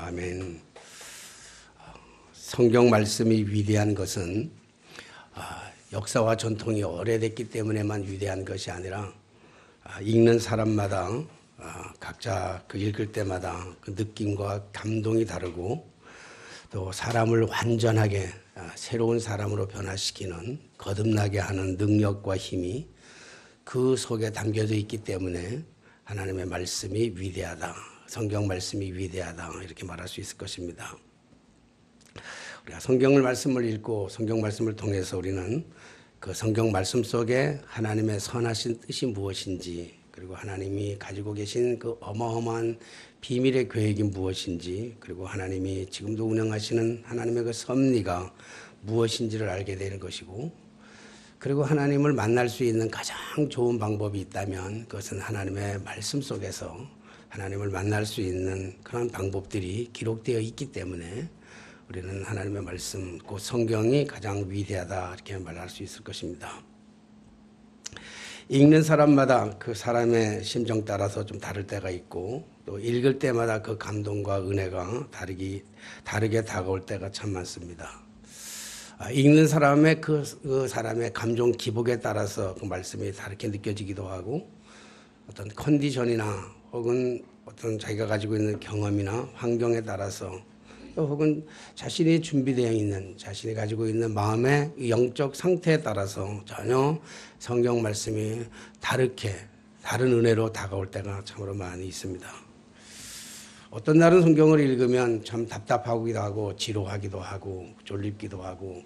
아멘. 성경 말씀이 위대한 것은 역사와 전통이 오래됐기 때문에만 위대한 것이 아니라 읽는 사람마다 각자 그 읽을 때마다 그 느낌과 감동이 다르고 또 사람을 완전하게 새로운 사람으로 변화시키는 거듭나게 하는 능력과 힘이 그 속에 담겨져 있기 때문에 하나님의 말씀이 위대하다, 성경 말씀이 위대하다 이렇게 말할 수 있을 것입니다. 우리가 성경 말씀을 읽고 성경 말씀을 통해서 우리는 그 성경 말씀 속에 하나님의 선하신 뜻이 무엇인지, 그리고 하나님이 가지고 계신 그 어마어마한 비밀의 계획이 무엇인지, 그리고 하나님이 지금도 운영하시는 하나님의 그 섭리가 무엇인지를 알게 되는 것이고, 그리고 하나님을 만날 수 있는 가장 좋은 방법이 있다면 그것은 하나님의 말씀 속에서 하나님을 만날 수 있는 그런 방법들이 기록되어 있기 때문에 우리는 하나님의 말씀, 그 성경이 가장 위대하다 이렇게 말할 수 있을 것입니다. 읽는 사람마다 그 사람의 심정 따라서 좀 다를 때가 있고, 또 읽을 때마다 그 감동과 은혜가 다르게 다가올 때가 참 많습니다. 읽는 사람의 그 사람의 감정 기복에 따라서 그 말씀이 다르게 느껴지기도 하고, 어떤 컨디션이나 혹은 어떤 자기가 가지고 있는 경험이나 환경에 따라서, 혹은 자신이 준비되어 있는, 자신이 가지고 있는 마음의 영적 상태에 따라서 전혀 성경 말씀이 다른 은혜로 다가올 때가 참으로 많이 있습니다. 어떤 날은 성경을 읽으면 참 답답하기도 하고 지루하기도 하고 졸립기도 하고,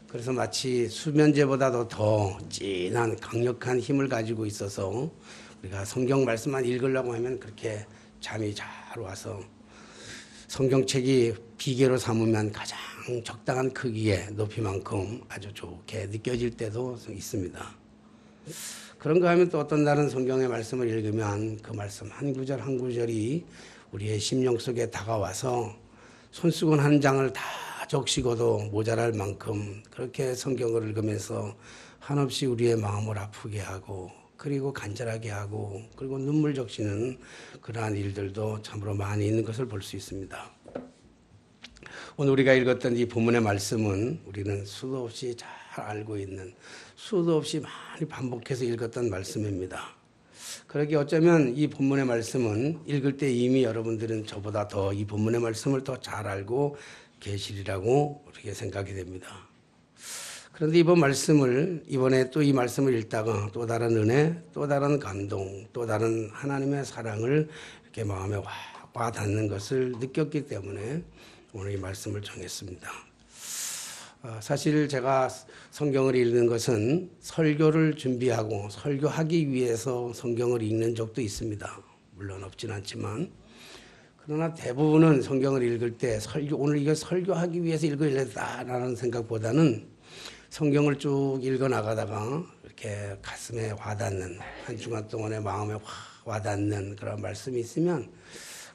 그래서 마치 수면제보다도 더 진한 강력한 힘을 가지고 있어서 우리가 성경 말씀만 읽으려고 하면 그렇게 잠이 잘 와서 성경책이 비계로 삼으면 가장 적당한 크기의 높이만큼 아주 좋게 느껴질 때도 있습니다. 그런가 하면 또 어떤 날은 성경의 말씀을 읽으면 그 말씀 한 구절 한 구절이 우리의 심령 속에 다가와서 손수건 한 장을 다 적시고도 모자랄 만큼 그렇게 성경을 읽으면서 한없이 우리의 마음을 아프게 하고, 그리고 간절하게 하고, 그리고 눈물 적시는 그러한 일들도 참으로 많이 있는 것을 볼 수 있습니다. 오늘 우리가 읽었던 이 본문의 말씀은 우리는 수도 없이 잘 알고 있는, 수도 없이 많이 반복해서 읽었던 말씀입니다. 그러기에 어쩌면 이 본문의 말씀은 읽을 때 이미 여러분들은 저보다 더 이 본문의 말씀을 더 잘 알고 계시리라고 그렇게 생각이 됩니다. 그런데 이번에 또 이 말씀을 읽다가 또 다른 은혜, 또 다른 감동, 또 다른 하나님의 사랑을 이렇게 마음에 와 닿는 것을 느꼈기 때문에 오늘 이 말씀을 정했습니다. 사실 제가 성경을 읽는 것은 설교를 준비하고 설교하기 위해서 성경을 읽는 적도 있습니다. 물론 없진 않지만, 그러나 대부분은 성경을 읽을 때 오늘 이거 설교하기 위해서 읽으려다라는 생각보다는 성경을 쭉 읽어 나가다가 이렇게 가슴에 와닿는, 한 주간 동안의 마음에 와닿는 그런 말씀이 있으면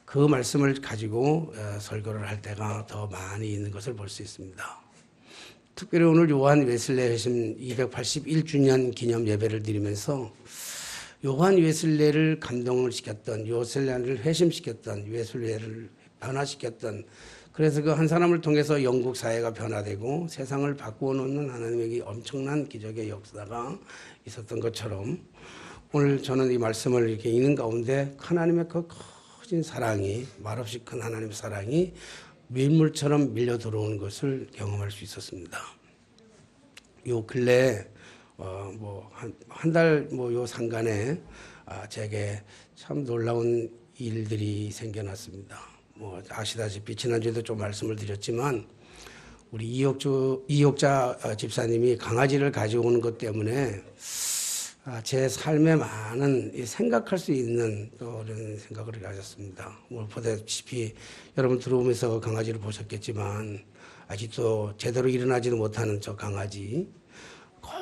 그 말씀을 가지고 설교를 할 때가 더 많이 있는 것을 볼 수 있습니다. 특별히 오늘 요한 웨슬레 회심 281주년 기념 예배를 드리면서 요한 웨슬레를 감동을 시켰던, 웨슬레를 회심시켰던, 웨슬레를 변화시켰던, 그래서 그 한 사람을 통해서 영국 사회가 변화되고 세상을 바꾸어 놓는 하나님의 엄청난 기적의 역사가 있었던 것처럼, 오늘 저는 이 말씀을 이렇게 읽는 가운데 하나님의 그 커진 사랑이, 말없이 큰 하나님의 사랑이 밀물처럼 밀려 들어오는 것을 경험할 수 있었습니다. 요 근래에 한 달 요 상간에 제게 참 놀라운 일들이 생겨났습니다. 아시다시피 지난주에도 좀 말씀을 드렸지만, 우리 이옥자 집사님이 강아지를 가져오는 것 때문에 제 삶에 많은 생각할 수 있는 그런 생각을 가졌습니다. 오늘 보다시피 여러분 들어오면서 강아지를 보셨겠지만, 아직도 제대로 일어나지는 못하는 저 강아지,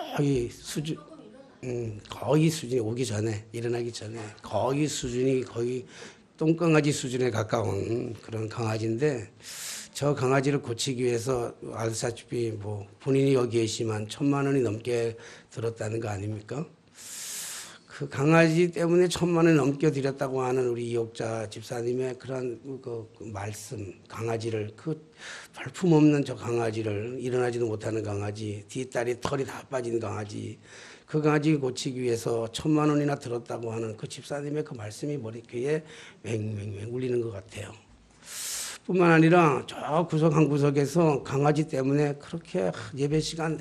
거의 수준이 오기 전에, 일어나기 전에 거의 똥강아지 수준에 가까운 그런 강아지인데, 저 강아지를 고치기 위해서 아시다시피 본인이 여기 계시지만 1,000만 원이 넘게 들었다는 거 아닙니까? 그 강아지 때문에 1,000만 원 넘겨 드렸다고 하는 우리 이옥자 집사님의 그런 그 말씀, 강아지를 그 볼품 없는 저 강아지를, 일어나지도 못하는 강아지, 뒷다리 털이 다 빠진 강아지, 그 강아지 고치기 위해서 1,000만 원이나 들었다고 하는 그 집사님의 그 말씀이 머리귀에 맹맹맹 울리는 것 같아요. 뿐만 아니라 저 구석 한 구석에서 강아지 때문에 그렇게 예배 시간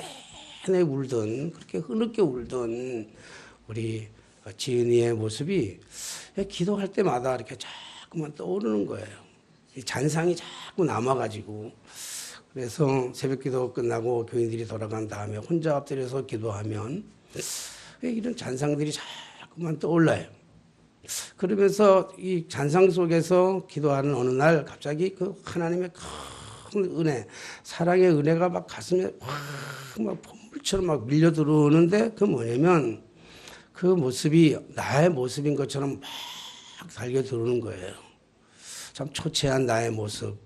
내내 울던, 그렇게 흐느껴 울던 우리 지은이의 모습이 기도할 때마다 이렇게 자꾸만 떠오르는 거예요. 잔상이 자꾸 남아가지고. 그래서 새벽기도 끝나고 교인들이 돌아간 다음에 혼자 엎드려서 기도하면 이런 잔상들이 자꾸만 떠올라요. 그러면서 이 잔상 속에서 기도하는 어느 날 갑자기 그 하나님의 큰 은혜, 사랑의 은혜가 막 가슴에 막 콧물처럼 막 밀려 들어오는데 그 뭐냐면 그 모습이 나의 모습인 것처럼 막 달겨 들어오는 거예요. 참 초췌한 나의 모습,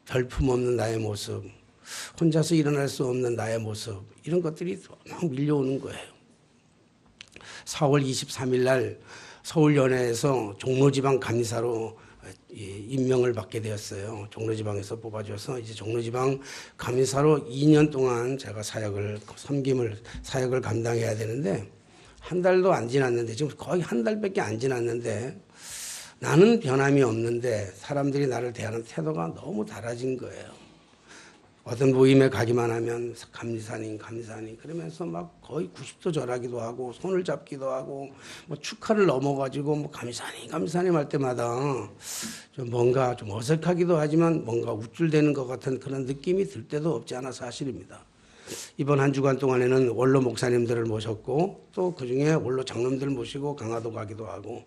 별품 없는 나의 모습, 혼자서 일어날 수 없는 나의 모습, 이런 것들이 막 밀려오는 거예요. 4월 23일 날 서울연회에서 종로지방 감리사로 임명을 받게 되었어요. 종로지방에서 뽑아줘서 이제 종로지방 감리사로 2년 동안 제가 사역을 감당해야 되는데 한 달도 안 지났는데, 지금 거의 한 달밖에 안 지났는데 나는 변함이 없는데 사람들이 나를 대하는 태도가 너무 달라진 거예요. 어떤 모임에 가기만 하면 감리사님 그러면서 막 거의 90도 절하기도 하고 손을 잡기도 하고 뭐 축하를 넘어가지고 뭐 감리사님 할 때마다 좀 뭔가 좀 어색하기도 하지만 뭔가 우쭐대는 것 같은 그런 느낌이 들 때도 없지 않아 사실입니다. 이번 한 주간 동안에는 원로 목사님들을 모셨고 또 그중에 원로 장로님들 모시고 강화도 가기도 하고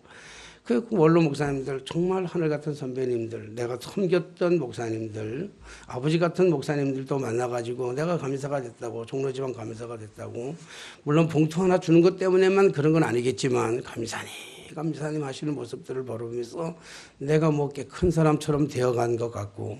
그 원로 목사님들 정말 하늘 같은 선배님들, 내가 섬겼던 목사님들, 아버지 같은 목사님들도 만나가지고 내가 감리사가 됐다고, 종로지방 감리사가 됐다고, 물론 봉투 하나 주는 것 때문에만 그런 건 아니겠지만 감리사님 하시는 모습들을 보면서 내가 뭐 이렇게 큰 사람처럼 되어간 것 같고,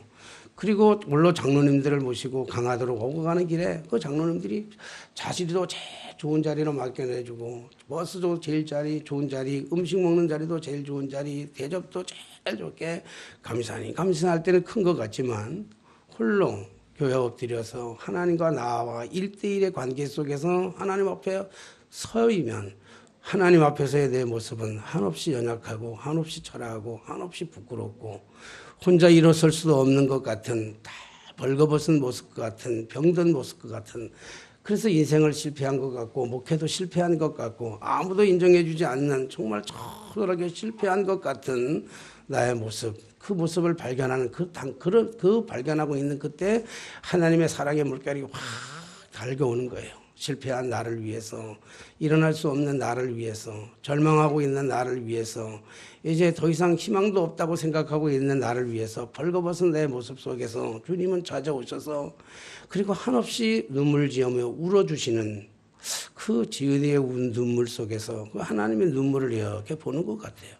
그리고 물론 장로님들을 모시고 강화도로 오고 가는 길에 그 장로님들이 자리도 제일 좋은 자리로 맡겨내주고, 버스도 제일 좋은 자리, 음식 먹는 자리도 제일 좋은 자리, 대접도 제일 좋게 감사할 때는 큰 것 같지만 홀로 교회 엎드려서 하나님과 나와 1대1의 관계 속에서 하나님 앞에 서이면 하나님 앞에서의 내 모습은 한없이 연약하고 한없이 초라하고 한없이 부끄럽고 혼자 일어설 수도 없는 것 같은, 다 벌거벗은 모습 같은, 병든 모습 같은, 그래서 인생을 실패한 것 같고 목회도 실패한 것 같고 아무도 인정해 주지 않는 정말 초라하게 실패한 것 같은 나의 모습, 그 모습을 발견하는 그 발견하고 있는 그때 하나님의 사랑의 물결이 확 달겨오는 거예요. 실패한 나를 위해서, 일어날 수 없는 나를 위해서, 절망하고 있는 나를 위해서, 이제 더 이상 희망도 없다고 생각하고 있는 나를 위해서 벌거벗은 내 모습 속에서 주님은 찾아오셔서 그리고 한없이 눈물 지으며 울어주시는 그 지은이의 눈물 속에서 그 하나님의 눈물을 이렇게 보는 것 같아요.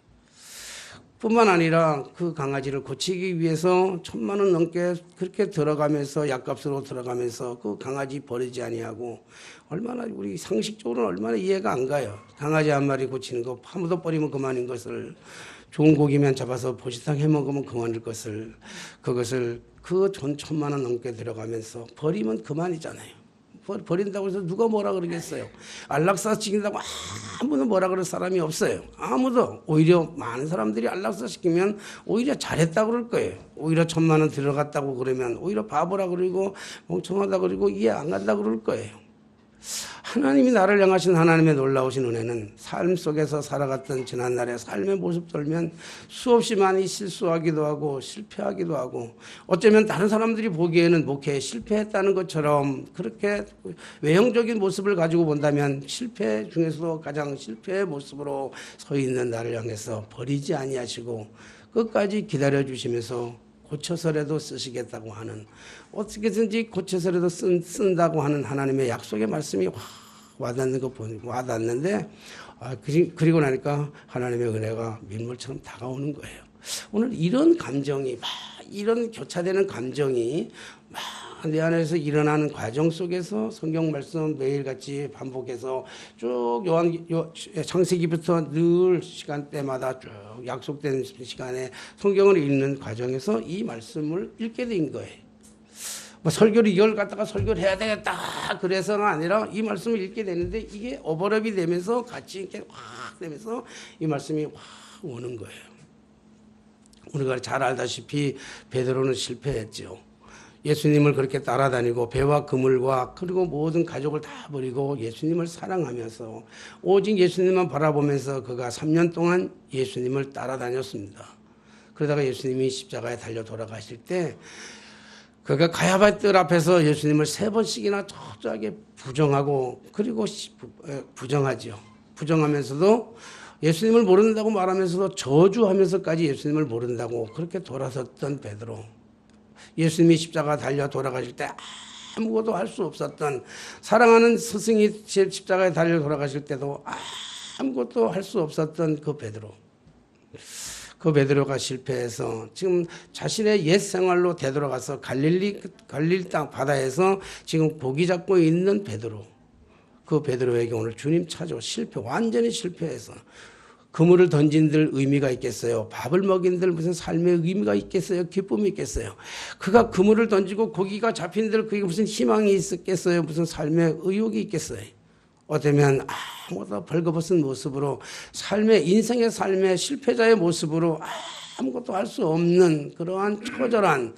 뿐만 아니라 그 강아지를 고치기 위해서 1,000만 원 넘게 그렇게 들어가면서 약값으로 들어가면서 그 강아지 버리지 아니하고, 얼마나 우리 상식적으로는 얼마나 이해가 안 가요. 강아지 한 마리 고치는 거 파묻어 버리면 그만인 것을, 좋은 고기면 잡아서 보시탕 해 먹으면 그만일 것을, 그것을 그 1,000만 원 넘게 들어가면서 버리면 그만이잖아요. 버린다고 해서 누가 뭐라 그러겠어요. 안락사 시킨다고 아무도 뭐라 그럴 사람이 없어요. 아무도. 오히려 많은 사람들이 안락사 시키면 오히려 잘했다 그럴 거예요. 오히려 1,000만 원 들어갔다고 그러면 오히려 바보라 그러고 멍청하다 그러고 이해 안 간다 그럴 거예요. 하나님이 나를 향하신 하나님의 놀라우신 은혜는 삶 속에서 살아갔던 지난날의 삶의 모습 들면 수없이 많이 실수하기도 하고 실패하기도 하고, 어쩌면 다른 사람들이 보기에는 목회에 실패했다는 것처럼 그렇게 외형적인 모습을 가지고 본다면 실패 중에서도 가장 실패의 모습으로 서 있는 나를 향해서 버리지 아니하시고 끝까지 기다려주시면서 고쳐서라도 쓰시겠다고 하는, 어떻게든지 고쳐서라도 쓴다고 하는 하나님의 약속의 말씀이 확 와닿는 거 보니까 와닿는데, 그리고 나니까 하나님의 은혜가 민물처럼 다가오는 거예요. 오늘 이런 감정이 막 이런 교차되는 감정이 막 내 안에서 일어나는 과정 속에서 성경 말씀 매일같이 반복해서 쭉 창세기부터 늘 시간대마다 쭉 약속된 시간에 성경을 읽는 과정에서 이 말씀을 읽게 된 거예요. 뭐 설교를 이걸 갖다가 설교를 해야 되겠다 그래서가 아니라 이 말씀을 읽게 되는데 이게 오버랩이 되면서 같이 이렇게 확 되면서 이 말씀이 확 오는 거예요. 우리가 잘 알다시피 베드로는 실패했죠. 예수님을 그렇게 따라다니고 배와 그물과 그리고 모든 가족을 다 버리고 예수님을 사랑하면서 오직 예수님만 바라보면서 그가 3년 동안 예수님을 따라다녔습니다. 그러다가 예수님이 십자가에 달려 돌아가실 때 그가 가야바 뜰 앞에서 예수님을 3번씩이나 초조하게 부정하고 그리고 부정하죠. 부정하면서도 예수님을 모른다고 말하면서도 저주하면서까지 예수님을 모른다고 그렇게 돌아섰던 베드로. 예수님이 십자가 달려 돌아가실 때 아무것도 할 수 없었던 사랑하는 스승이 십자가에 달려 돌아가실 때도 아무것도 할 수 없었던 그 베드로. 그 베드로가 실패해서 지금 자신의 옛 생활로 되돌아가서 갈릴리 땅 바다에서 지금 고기 잡고 있는 베드로. 그 베드로에게 오늘 주님 찾아오 완전히 실패해서 그물을 던진들 의미가 있겠어요? 밥을 먹인들 무슨 삶의 의미가 있겠어요? 기쁨이 있겠어요? 그가 그물을 던지고 고기가 잡힌들 그게 무슨 희망이 있었겠어요? 무슨 삶의 의욕이 있겠어요? 어쩌면 아무것도 벌거벗은 모습으로 인생의 삶의 실패자의 모습으로 아무것도 할 수 없는 그러한 처절한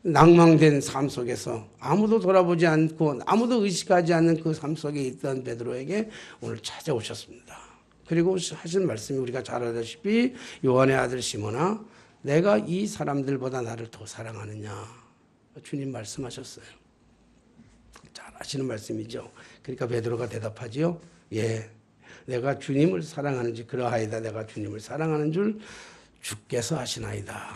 낭망된 삶 속에서 아무도 돌아보지 않고 아무도 의식하지 않는 그 삶 속에 있던 베드로에게 오늘 찾아오셨습니다. 그리고 하신 말씀이 우리가 잘 알다시피 요한의 아들 시몬아 내가 이 사람들보다 나를 더 사랑하느냐 주님 말씀하셨어요. 잘 아시는 말씀이죠. 그러니까 베드로가 대답하지요. 예, 내가 주님을 사랑하는지 그러하이다. 내가 주님을 사랑하는 줄 주께서 아시나이다.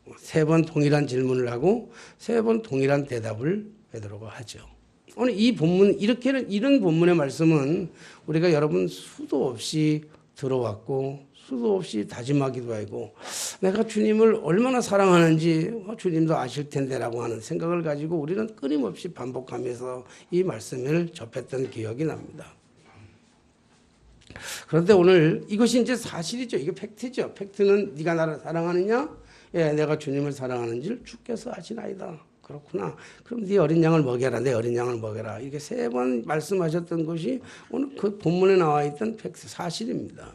3번 동일한 질문을 하고 3번 동일한 대답을 베드로가 하죠. 오늘 이 본문 이런 본문의 말씀은 우리가 여러분 수도 없이 들어왔고 수도 없이 다짐하기도 하고 내가 주님을 얼마나 사랑하는지 주님도 아실 텐데라고 하는 생각을 가지고 우리는 끊임없이 반복하면서 이 말씀을 접했던 기억이 납니다. 그런데 오늘 이것이 이제 사실이죠. 이게 팩트죠. 팩트는 네가 나를 사랑하느냐? 예, 내가 주님을 사랑하는 줄 주께서 아시나이다. 그렇구나. 그럼 네 어린 양을 먹여라. 내 어린 양을 먹여라. 이렇게 3번 말씀하셨던 것이 오늘 그 본문에 나와 있던 팩트 사실입니다.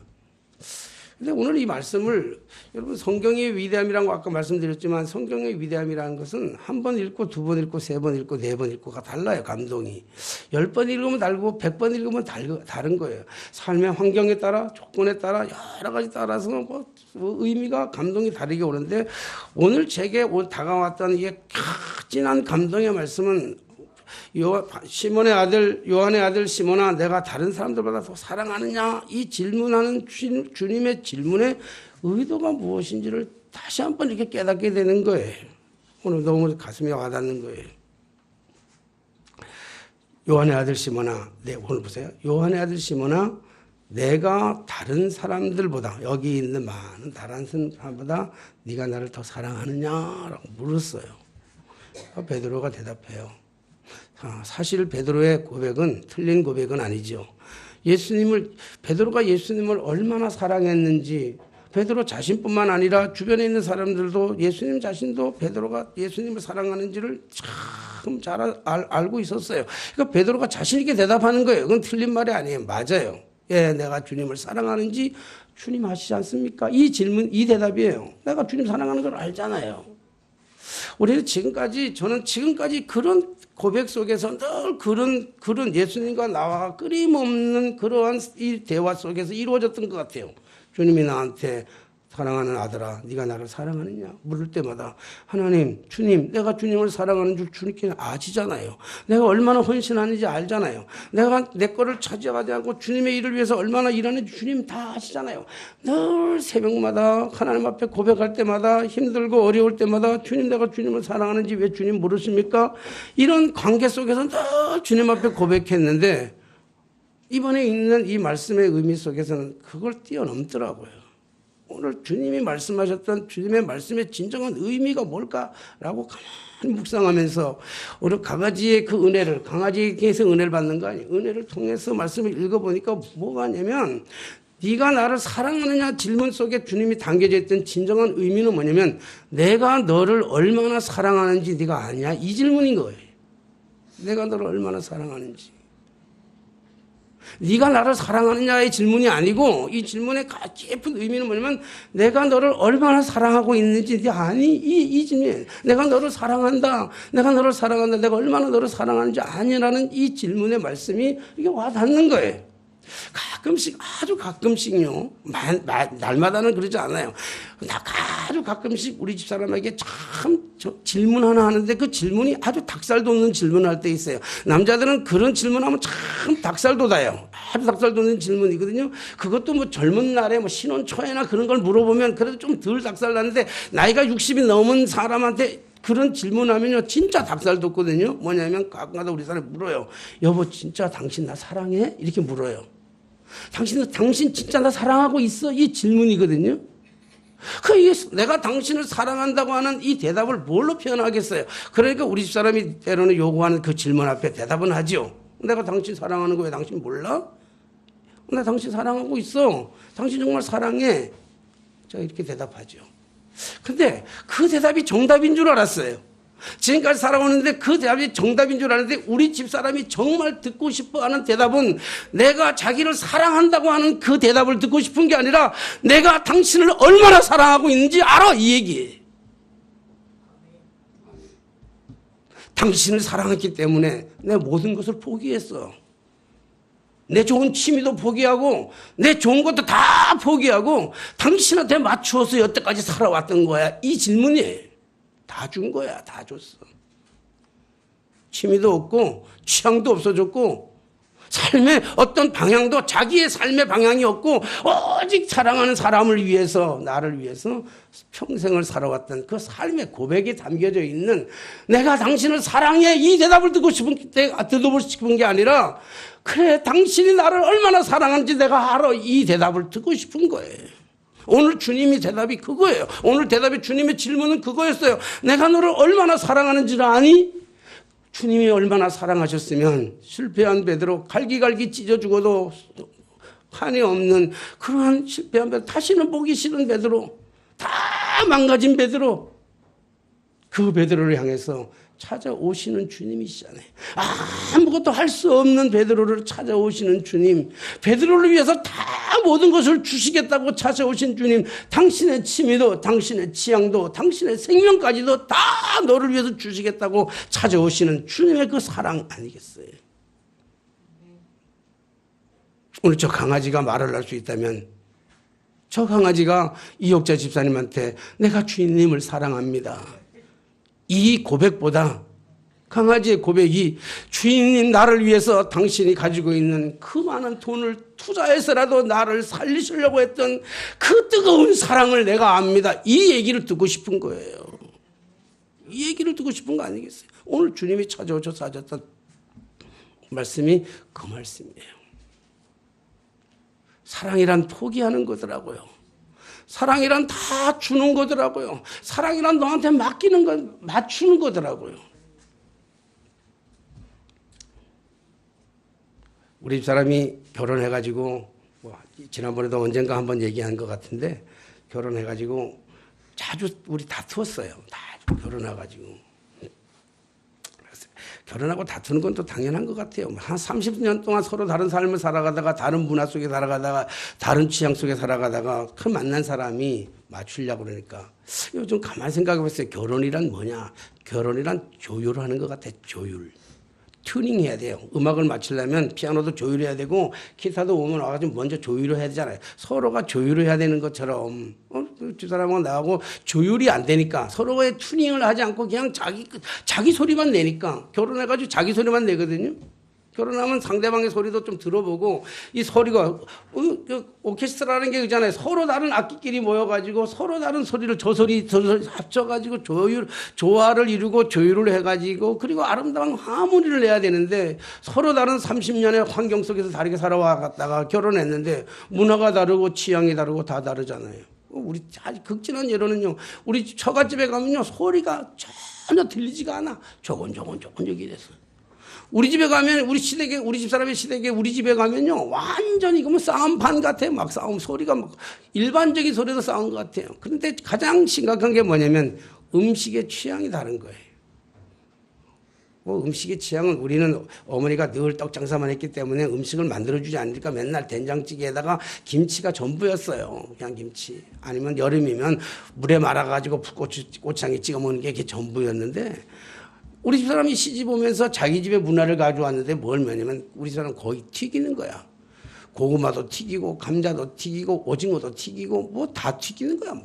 근데 오늘 이 말씀을 여러분 성경의 위대함이라는 거 아까 말씀드렸지만 성경의 위대함이라는 것은 한 번 읽고 2번 읽고 3번 읽고 4번 읽고가 달라요. 감동이 10번 읽으면 다르고 100번 읽으면 다른 거예요. 삶의 환경에 따라 조건에 따라 여러 가지 따라서 뭐 의미가 감동이 다르게 오는데 오늘 제게 다가왔던 이게 진한 감동의 말씀은 시몬의 아들 요한의 아들 시몬아 내가 다른 사람들보다 더 사랑하느냐 이 질문하는 주님의 질문의 의도가 무엇인지를 다시 한번 이렇게 깨닫게 되는 거예요. 오늘 너무 가슴에 와닿는 거예요. 요한의 아들 시몬아 오늘 보세요. 요한의 아들 시몬아 내가 다른 사람들보다 여기 있는 많은 다른 사람보다 네가 나를 더 사랑하느냐라고 물었어요. 베드로가 대답해요. 사실 베드로의 고백은 틀린 고백은 아니죠. 베드로가 예수님을 얼마나 사랑했는지 베드로 자신뿐만 아니라 주변에 있는 사람들도 예수님 자신도 베드로가 예수님을 사랑하는지를 참 잘 알고 있었어요. 그러니까 베드로가 자신 있게 대답하는 거예요. 그건 틀린 말이 아니에요. 맞아요. 예, 내가 주님을 사랑하는지 주님 아시지 않습니까? 이 질문, 이 대답이에요. 내가 주님 사랑하는 걸 알잖아요. 저는 지금까지 그런 고백 속에서 늘 그런 예수님과 나와 끊임없는 그러한 이 대화 속에서 이루어졌던 것 같아요. 주님이 나한테 사랑하는 아들아, 네가 나를 사랑하느냐? 물을 때마다 하나님, 주님, 내가 주님을 사랑하는 줄 주님께 아시잖아요. 내가 얼마나 헌신하는지 알잖아요. 내가 내 거를 차지하지 않고 주님의 일을 위해서 얼마나 일하는지 주님 다 아시잖아요. 늘 새벽마다 하나님 앞에 고백할 때마다 힘들고 어려울 때마다 주님, 내가 주님을 사랑하는지 왜 주님 모르십니까? 이런 관계 속에서 늘 주님 앞에 고백했는데 이번에 읽는 이 말씀의 의미 속에서는 그걸 뛰어넘더라고요. 오늘 주님이 말씀하셨던 주님의 말씀의 진정한 의미가 뭘까라고 가만히 묵상하면서 오늘 강아지의 그 은혜를, 강아지에게서 은혜를 받는 거 아니에요. 은혜를 통해서 말씀을 읽어보니까 뭐가 있냐면 네가 나를 사랑하느냐 질문 속에 주님이 담겨져 있던 진정한 의미는 뭐냐면 내가 너를 얼마나 사랑하는지 네가 아냐, 이 질문인 거예요. 내가 너를 얼마나 사랑하는지. 네가 나를 사랑하느냐의 질문이 아니고 이 질문의 깊은 의미는 뭐냐면 내가 너를 얼마나 사랑하고 있는지 네 아니, 이 질문. 내가 너를 사랑한다. 내가 너를 사랑한다. 내가 얼마나 너를 사랑하는지 아니라는 이 질문의 말씀이 이게 와닿는 거예요. 가끔씩, 아주 가끔씩요, 날마다는 그러지 않아요. 아주 가끔씩 우리 집사람에게 참 질문 하나 하는데 그 질문이 아주 닭살 돋는 질문을 할 때 있어요. 남자들은 그런 질문하면 참 닭살 돋아요. 아주 닭살 돋는 질문이거든요. 그것도 뭐 젊은 날에 뭐 신혼 초에나 그런 걸 물어보면 그래도 좀 덜 닭살 나는데 나이가 60이 넘은 사람한테 그런 질문하면요 진짜 닭살 돋거든요. 뭐냐면 가끔가다 우리 사람이 물어요. 여보 진짜 당신 나 사랑해? 이렇게 물어요. 당신 진짜 나 사랑하고 있어? 이 질문이거든요. 내가 당신을 사랑한다고 하는 이 대답을 뭘로 표현하겠어요? 그러니까 우리 집사람이 때로는 요구하는 그 질문 앞에 대답은 하죠. 내가 당신 사랑하는 거 왜 당신 몰라? 나 당신 사랑하고 있어. 당신 정말 사랑해. 제가 이렇게 대답하죠. 근데 그 대답이 정답인 줄 알았어요. 지금까지 살아오는데 그 대답이 정답인 줄 알았는데 우리 집사람이 정말 듣고 싶어하는 대답은 내가 자기를 사랑한다고 하는 그 대답을 듣고 싶은 게 아니라 내가 당신을 얼마나 사랑하고 있는지 알아, 이 얘기예요. 당신을 사랑했기 때문에 내 모든 것을 포기했어. 내 좋은 취미도 포기하고 내 좋은 것도 다 포기하고 당신한테 맞추어서 여태까지 살아왔던 거야. 이 질문이에요. 다 준 거야. 다 줬어. 취미도 없고 취향도 없어졌고 삶의 어떤 방향도 자기의 삶의 방향이 없고 오직 사랑하는 사람을 위해서, 나를 위해서 평생을 살아왔던 그 삶의 고백이 담겨져 있는 내가 당신을 사랑해, 이 대답을 듣고 싶은 게 아니라 그래 당신이 나를 얼마나 사랑하는지 내가 알아, 이 대답을 듣고 싶은 거예요. 오늘 주님의 대답이 그거예요. 오늘 대답이 주님의 질문은 그거였어요. 내가 너를 얼마나 사랑하는지를 아니? 주님이 얼마나 사랑하셨으면 실패한 베드로, 갈기갈기 찢어 죽어도 한이 없는 그러한 실패한 베드로, 다시는 보기 싫은 베드로, 다 망가진 베드로, 그 베드로를 향해서 찾아오시는 주님이시잖아요. 아무것도 할 수 없는 베드로를 찾아오시는 주님, 베드로를 위해서 다 모든 것을 주시겠다고 찾아오신 주님, 당신의 취미도 당신의 취향도 당신의 생명까지도 다 너를 위해서 주시겠다고 찾아오시는 주님의 그 사랑 아니겠어요? 오늘 저 강아지가 말을 할 수 있다면 저 강아지가 이옥자 집사님한테 내가 주님을 사랑합니다, 이 고백보다 강아지의 고백이 주인님 나를 위해서 당신이 가지고 있는 그 많은 돈을 투자해서라도 나를 살리시려고 했던 그 뜨거운 사랑을 내가 압니다, 이 얘기를 듣고 싶은 거예요. 이 얘기를 듣고 싶은 거 아니겠어요? 오늘 주님이 찾아오셔서 하셨던 말씀이 그 말씀이에요. 사랑이란 포기하는 거더라고요. 사랑이란 다 주는 거더라고요. 사랑이란 너한테 맡기는 건 맞추는 거더라고요. 우리 집사람이 결혼해가지고 지난번에도 언젠가 한번 얘기한 것 같은데 결혼해가지고 자주 우리 다투었어요. 다 결혼해가지고. 결혼하고 다투는 건 또 당연한 것 같아요. 한 30년 동안 서로 다른 삶을 살아가다가 다른 문화 속에 살아가다가 다른 취향 속에 살아가다가 그 만난 사람이 맞추려고 그러니까 요즘 가만히 생각해 보세요. 결혼이란 뭐냐? 결혼이란 조율을 하는 것 같아. 조율. 튜닝해야 돼요. 음악을 맞추려면 피아노도 조율해야 되고 기타도 오면 와가지고 먼저 조율을 해야 되잖아요. 서로가 조율을 해야 되는 것처럼 두 사람하고 나하고 조율이 안 되니까 서로의 튜닝을 하지 않고 그냥 자기 소리만 내니까 결혼해가지고 자기 소리만 내거든요. 결혼하면 상대방의 소리도 좀 들어보고 이 소리가 오케스트라라는 게 있잖아요. 서로 다른 악기끼리 모여가지고 서로 다른 소리를 저 소리 합쳐가지고 조화를 이루고 조율을 해가지고 그리고 아름다운 하모니를 내야 되는데 서로 다른 30년의 환경 속에서 다르게 살아왔다가 결혼했는데 문화가 다르고 취향이 다르고 다 다르잖아요. 우리 아주 극진한 예로는요. 우리 집 처갓집에 가면요. 소리가 전혀 들리지가 않아. 조곤조곤 이래서. 우리 집에 가면 우리 집 사람의 시댁에 우리 집에 가면요. 완전히 그러면 싸움판 같아. 막 싸움 소리가 막 일반적인 소리도 싸운 것 같아요. 그런데 가장 심각한 게 뭐냐면 음식의 취향이 다른 거예요. 뭐 음식의 취향은 우리는 어머니가 늘 떡 장사만 했기 때문에 음식을 만들어주지 않으니까 맨날 된장찌개에다가 김치가 전부였어요. 그냥 김치. 아니면 여름이면 물에 말아가지고 고추장에 찍어 먹는 게 그게 전부였는데 우리 집 사람이 시집 오면서 자기 집의 문화를 가져왔는데 뭘 뭐냐면 우리 사람 거의 튀기는 거야. 고구마도 튀기고 감자도 튀기고 오징어도 튀기고 뭐 다 튀기는 거야.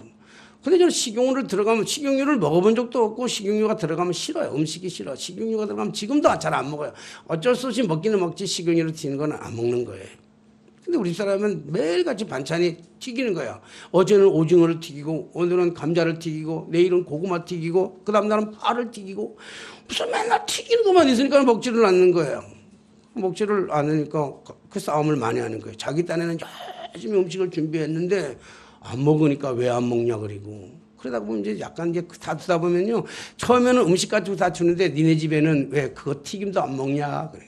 근데 저는 식용유를 들어가면 식용유를 먹어본 적도 없고 식용유가 들어가면 싫어요. 음식이 싫어. 식용유가 들어가면 지금도 잘 안 먹어요. 어쩔 수 없이 먹기는 먹지 식용유를 튀는 건 안 먹는 거예요. 근데 우리 사람은 매일같이 반찬이 튀기는 거야. 어제는 오징어를 튀기고 오늘은 감자를 튀기고 내일은 고구마 튀기고 그 다음 날은 파를 튀기고 무슨 맨날 튀기는 것만 있으니까 먹지를 않는 거예요. 먹지를 않으니까 그 싸움을 많이 하는 거예요. 자기 딴에는 열심히 음식을 준비했는데 안 먹으니까 왜 안 먹냐 그리고 그러다 보면 이제 약간 이제 다투다 보면요 처음에는 음식 가지고 다투는데 니네 집에는 왜 그거 튀김도 안 먹냐 그래.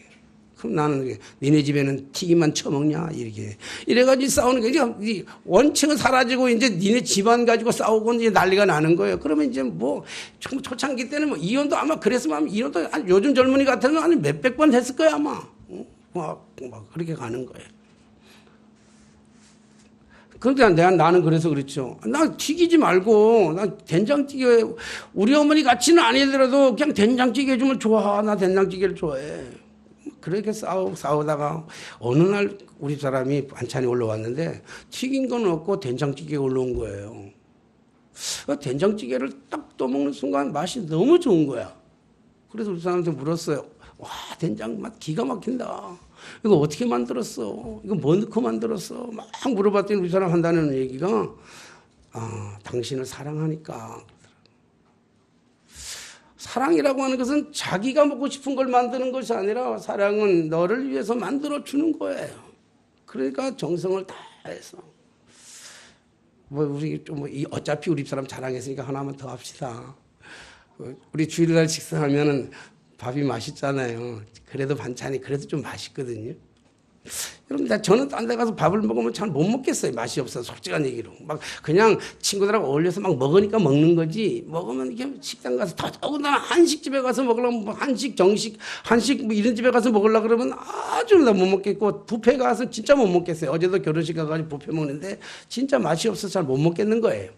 그럼 나는 니네 집에는 튀김만 처먹냐 이렇게 이래가지고 싸우는 게 이제 원칙은 사라지고 이제 니네 집안 가지고 싸우고 이제 난리가 나는 거예요. 그러면 이제 뭐 초창기 때는 뭐 이혼도 아마 그랬으면 이혼도 요즘 젊은이 같으면 한 몇백 번 했을 거야 아마 막 그렇게 가는 거예요. 그런데 나는 그래서 그렇죠. 나 튀기지 말고, 나 된장찌개, 우리 어머니 같이는 아니더라도 그냥 된장찌개 해주면 좋아. 나 된장찌개를 좋아해. 그렇게 싸우다가 어느 날 우리 사람이 반찬이 올라왔는데 튀긴 건 없고 된장찌개가 올라온 거예요. 된장찌개를 딱 떠먹는 순간 맛이 너무 좋은 거야. 그래서 우리 사람한테 물었어요. 와, 된장 맛 기가 막힌다. 이거 어떻게 만들었어? 이거 뭐 넣고 만들었어? 막 물어봤더니 우리 사람 한다는 얘기가 당신을 사랑하니까. 사랑이라고 하는 것은 자기가 먹고 싶은 걸 만드는 것이 아니라 사랑은 너를 위해서 만들어주는 거예요. 그러니까 정성을 다해서. 어차피 우리 사람 자랑했으니까 하나만 더 합시다. 우리 주일날 식사하면은 밥이 맛있잖아요. 그래도 반찬이 그래도 좀 맛있거든요. 여러분, 저는 딴 데 가서 밥을 먹으면 잘 못 먹겠어요. 맛이 없어서 솔직한 얘기로. 막 그냥 친구들하고 어울려서 막 먹으니까 먹는 거지. 먹으면 이게 식당 가서 더더군다나 한식집에 가서 먹으려면 뭐 한식, 정식, 한식 뭐 이런 집에 가서 먹으려고 그러면 아주 다 못 먹겠고 뷔페 가서 진짜 못 먹겠어요. 어제도 결혼식 가가지고 뷔페 먹는데 진짜 맛이 없어서 잘 못 먹겠는 거예요.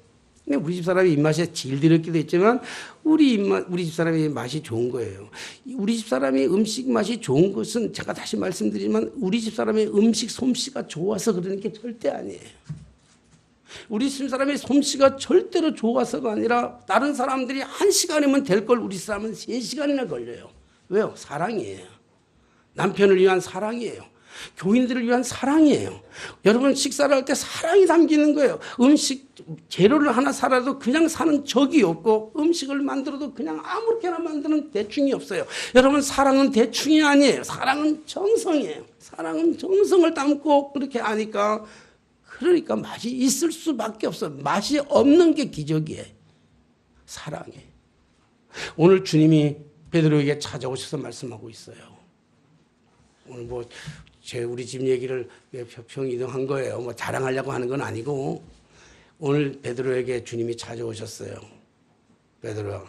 근데 우리 집 사람의 입맛에 질들었기도 했지만 우리 집 사람의 맛이 좋은 거예요. 우리 집 사람의 음식 맛이 좋은 것은 제가 다시 말씀드리지만 우리 집 사람의 음식 솜씨가 좋아서 그러는 게 절대 아니에요. 우리 집 사람의 솜씨가 절대로 좋아서가 아니라 다른 사람들이 1시간이면 될 걸 우리 사람은 3시간이나 걸려요. 왜요? 사랑이에요. 남편을 위한 사랑이에요. 교인들을 위한 사랑이에요. 여러분 식사를 할 때 사랑이 담기는 거예요. 음식 재료를 하나 사라도 그냥 사는 적이 없고 음식을 만들어도 그냥 아무렇게나 만드는 대충이 없어요. 여러분 사랑은 대충이 아니에요. 사랑은 정성이에요. 사랑은 정성을 담고 그렇게 하니까 그러니까 맛이 있을 수밖에 없어요. 맛이 없는 게 기적이에요. 사랑이에요. 오늘 주님이 베드로에게 찾아오셔서 말씀하고 있어요. 오늘 우리 집 얘기를 평 이동한 거예요. 뭐 자랑하려고 하는 건 아니고 오늘 베드로에게 주님이 찾아오셨어요. 베드로야,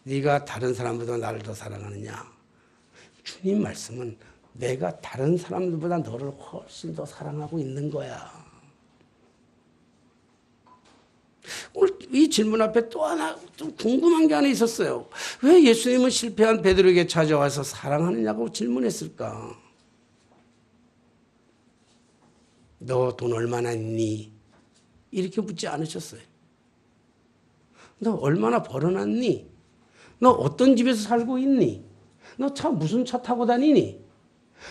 네가 다른 사람보다 나를 더 사랑하느냐? 주님 말씀은 내가 다른 사람들보다 너를 훨씬 더 사랑하고 있는 거야. 오늘 이 질문 앞에 또 하나 좀 궁금한 게 하나 있었어요. 왜 예수님은 실패한 베드로에게 찾아와서 사랑하느냐고 질문했을까? 너 돈 얼마나 있니? 이렇게 묻지 않으셨어요. 너 얼마나 벌어놨니? 너 어떤 집에서 살고 있니? 너 무슨 차 타고 다니니?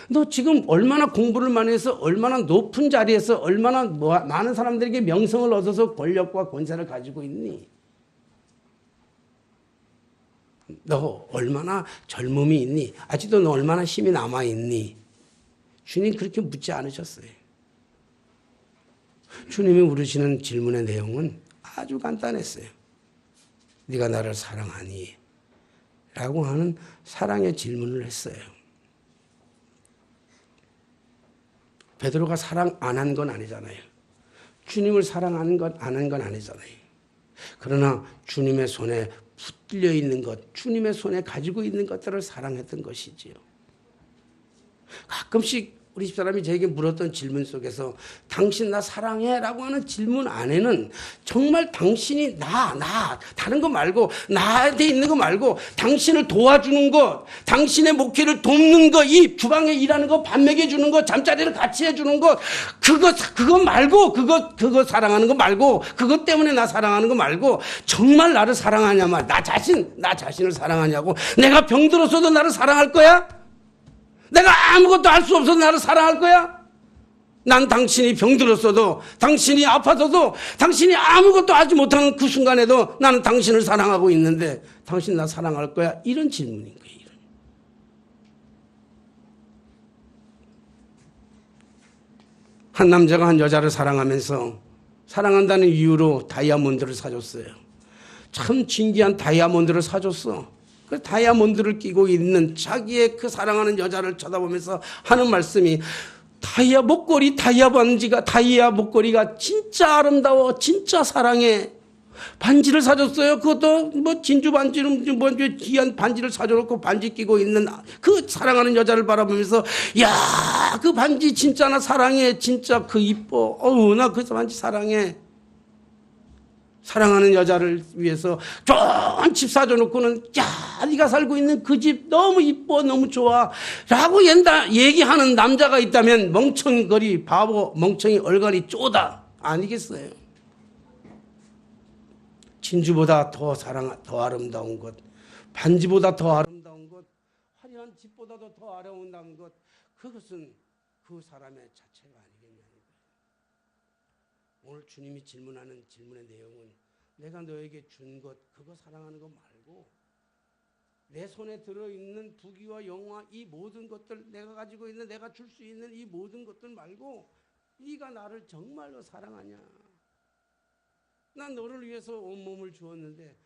너 지금 얼마나 공부를 많이 해서 얼마나 높은 자리에서 얼마나 많은 사람들에게 명성을 얻어서 권력과 권세를 가지고 있니? 너 얼마나 젊음이 있니? 아직도 너 얼마나 힘이 남아있니? 주님 그렇게 묻지 않으셨어요. 주님이 물으시는 질문의 내용은 아주 간단했어요. 네가 나를 사랑하니? 라고 하는 사랑의 질문을 했어요. 베드로가 사랑 안 한 건 아니잖아요. 주님을 사랑하는 건 안 한 건 아니잖아요. 그러나 주님의 손에 붙들려 있는 것, 주님의 손에 가지고 있는 것들을 사랑했던 것이지요. 가끔씩 우리 집사람이 저에게 물었던 질문 속에서 당신 나 사랑해? 라고 하는 질문 안에는 정말 당신이 다른 거 말고 나한테 있는 거 말고 당신을 도와주는 것, 당신의 목회를 돕는 것, 이 주방에 일하는 거, 밥 먹여주는 것, 잠자리를 같이 해주는 것, 그거 말고, 그거 사랑하는 거 말고, 그것 때문에 나 사랑하는 거 말고, 정말 나를 사랑하냐면, 나 자신을 사랑하냐고, 내가 병들었어도 나를 사랑할 거야? 내가 아무것도 할 수 없어도 나를 사랑할 거야? 난 당신이 병들었어도, 당신이 아파서도, 당신이 아무것도 하지 못하는 그 순간에도 나는 당신을 사랑하고 있는데 당신 나 사랑할 거야? 이런 질문인 거예요. 한 남자가 한 여자를 사랑하면서 사랑한다는 이유로 다이아몬드를 사줬어요. 참 진귀한 다이아몬드를 사줬어. 그 다이아몬드를 끼고 있는 자기의 그 사랑하는 여자를 쳐다보면서 하는 말씀이 다이아 목걸이가 진짜 아름다워, 진짜 사랑해. 반지를 사줬어요. 그것도 뭐 진주 반지는 뭐 귀한 반지를 사줘놓고 반지 끼고 있는 그 사랑하는 여자를 바라보면서 야, 그 반지 진짜 나 사랑해. 진짜 그 이뻐. 나 그 반지 사랑해. 사랑하는 여자를 위해서 좋은 집 사줘놓고는 야, 네가 살고 있는 그 집 너무 이뻐, 너무 좋아 라고 얘기하는 남자가 있다면 멍청거리, 바보, 멍청이, 얼갈이 쪼다 아니겠어요? 진주보다 더 아름다운 것, 반지보다 더 아름다운 것, 화려한 집보다도 더 아름다운 것, 그것은 그 사람의 자체가 아니겠냐는 거예요. 오늘 주님이 질문하는 질문의 내용은 내가 너에게 준 것, 그거 사랑하는 거 말고 내 손에 들어있는 부귀와 영화, 이 모든 것들, 내가 가지고 있는, 내가 줄 수 있는 이 모든 것들 말고 네가 나를 정말로 사랑하냐? 난 너를 위해서 온몸을 주었는데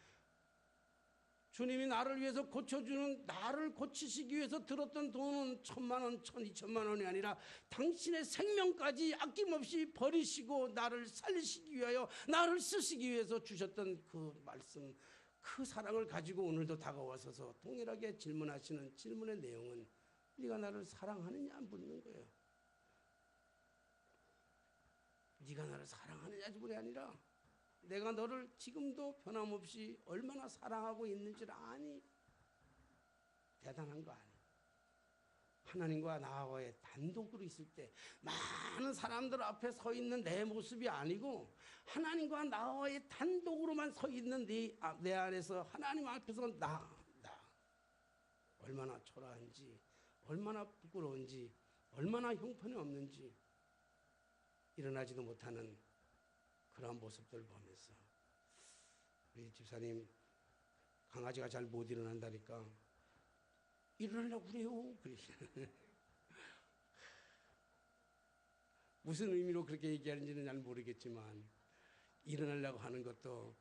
주님이 나를 위해서 고쳐주는, 나를 고치시기 위해서 들었던 돈은 1,000만 원, 2,000만 원이 아니라 당신의 생명까지 아낌없이 버리시고 나를 살리시기 위하여, 나를 쓰시기 위해서 주셨던 그 말씀, 그 사랑을 가지고 오늘도 다가와서서 동일하게 질문하시는 질문의 내용은 네가 나를 사랑하느냐 묻는 거예요. 네가 나를 사랑하느냐 질문이 아니라 내가 너를 지금도 변함없이 얼마나 사랑하고 있는지를 아니? 대단한 거 아니? 하나님과 나와의 단독으로 있을 때 많은 사람들 앞에 서 있는 내 모습이 아니고 하나님과 나와의 단독으로만 서 있는 내 안에서 하나님 앞에서 나 얼마나 초라한지, 얼마나 부끄러운지, 얼마나 형편이 없는지 일어나지도 못하는 그러한 모습들을 보면서 우리 집사님 강아지가 잘 못 일어난다니까 일어나려고 그래요. 무슨 의미로 그렇게 얘기하는지는 잘 모르겠지만 일어나려고 하는 것도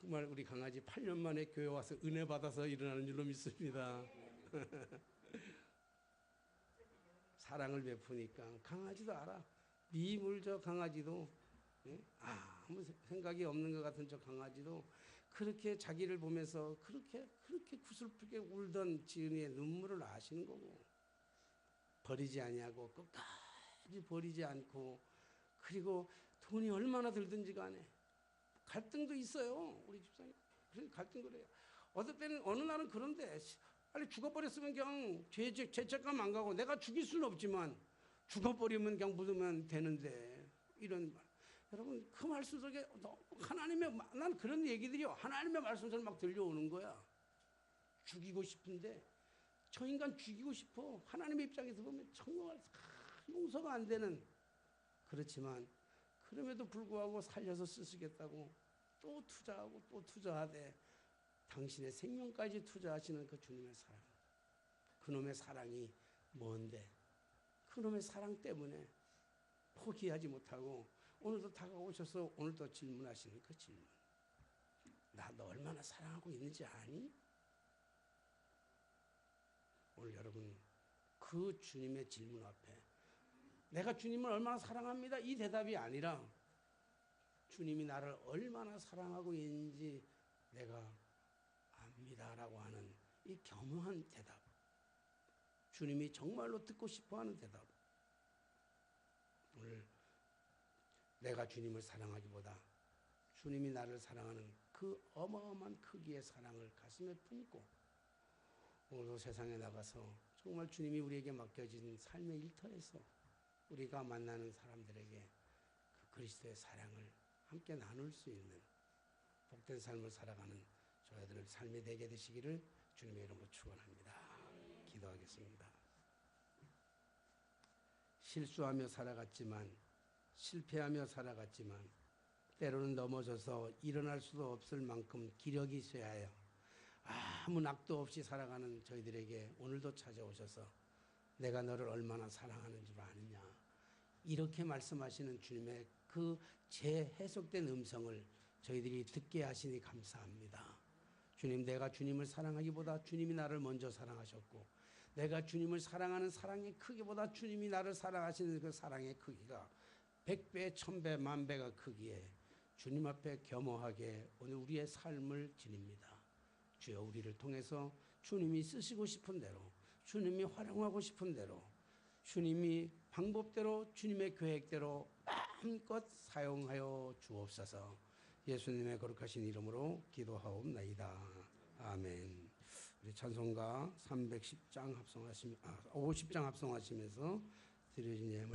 정말 우리 강아지 8년 만에 교회 와서 은혜 받아서 일어나는 줄로 믿습니다. 사랑을 베푸니까 강아지도 알아. 미물 저 강아지도 아무 생각이 없는 것 같은 저 강아지도 그렇게 자기를 보면서 그렇게 구슬프게 울던 지은이의 눈물을 아시는 거고, 버리지 아니하고 끝까지 버리지 않고, 그리고 돈이 얼마나 들든지 간에 갈등도 있어요. 우리 집사님 그래서 갈등을 해요. 어떨 때는 어느 날은 그런데 빨리 죽어버렸으면 그냥 죄책감 안 가고, 내가 죽일 수는 없지만 죽어버리면 그냥 묻으면 되는데, 이런 말. 여러분 그 말씀 속에 하나님의, 난 그런 얘기들이요, 하나님의 말씀처럼 막 들려오는 거야. 죽이고 싶은데, 저 인간 죽이고 싶어. 하나님의 입장에서 보면 정말 용서가 안 되는, 그렇지만 그럼에도 불구하고 살려서 쓰시겠다고 또 투자하고 또 투자하되 당신의 생명까지 투자하시는 그 주님의 사랑, 그놈의 사랑이 뭔데, 그놈의 사랑 때문에 포기하지 못하고 오늘도 다가오셔서 오늘도 질문하시는 그 질문. 나 너 얼마나 사랑하고 있는지 아니? 오늘 여러분 그 주님의 질문 앞에 내가 주님을 얼마나 사랑합니다. 이 대답이 아니라 주님이 나를 얼마나 사랑하고 있는지 내가 압니다라고 하는 이 겸허한 대답. 주님이 정말로 듣고 싶어하는 대답. 오늘 내가 주님을 사랑하기보다 주님이 나를 사랑하는 그 어마어마한 크기의 사랑을 가슴에 품고 오늘도 세상에 나가서 정말 주님이 우리에게 맡겨진 삶의 일터에서 우리가 만나는 사람들에게 그 그리스도의 사랑을 함께 나눌 수 있는 복된 삶을 살아가는 저희들의 삶이 되게 되시기를 주님의 이름으로 축원합니다. 기도하겠습니다. 실수하며 살아갔지만 실패하며 살아갔지만 때로는 넘어져서 일어날 수도 없을 만큼 기력이 있어야 해요. 아무 낙도 없이 살아가는 저희들에게 오늘도 찾아오셔서 내가 너를 얼마나 사랑하는 줄 아느냐 이렇게 말씀하시는 주님의 그 재해석된 음성을 저희들이 듣게 하시니 감사합니다. 주님, 내가 주님을 사랑하기보다 주님이 나를 먼저 사랑하셨고 내가 주님을 사랑하는 사랑의 크기보다 주님이 나를 사랑하시는 그 사랑의 크기가 100배, 1000배, 10,000배가 크기에 주님 앞에 겸허하게 오늘 우리의 삶을 드립니다. 주여, 우리를 통해서 주님이 쓰시고 싶은 대로 주님이 활용하고 싶은 대로 주님이 방법대로 주님의 계획대로 마음껏 사용하여 주옵소서. 예수님의 거룩하신 이름으로 기도하옵나이다. 아멘. 우리 찬송가 50장 합성하시면서 드려진 예물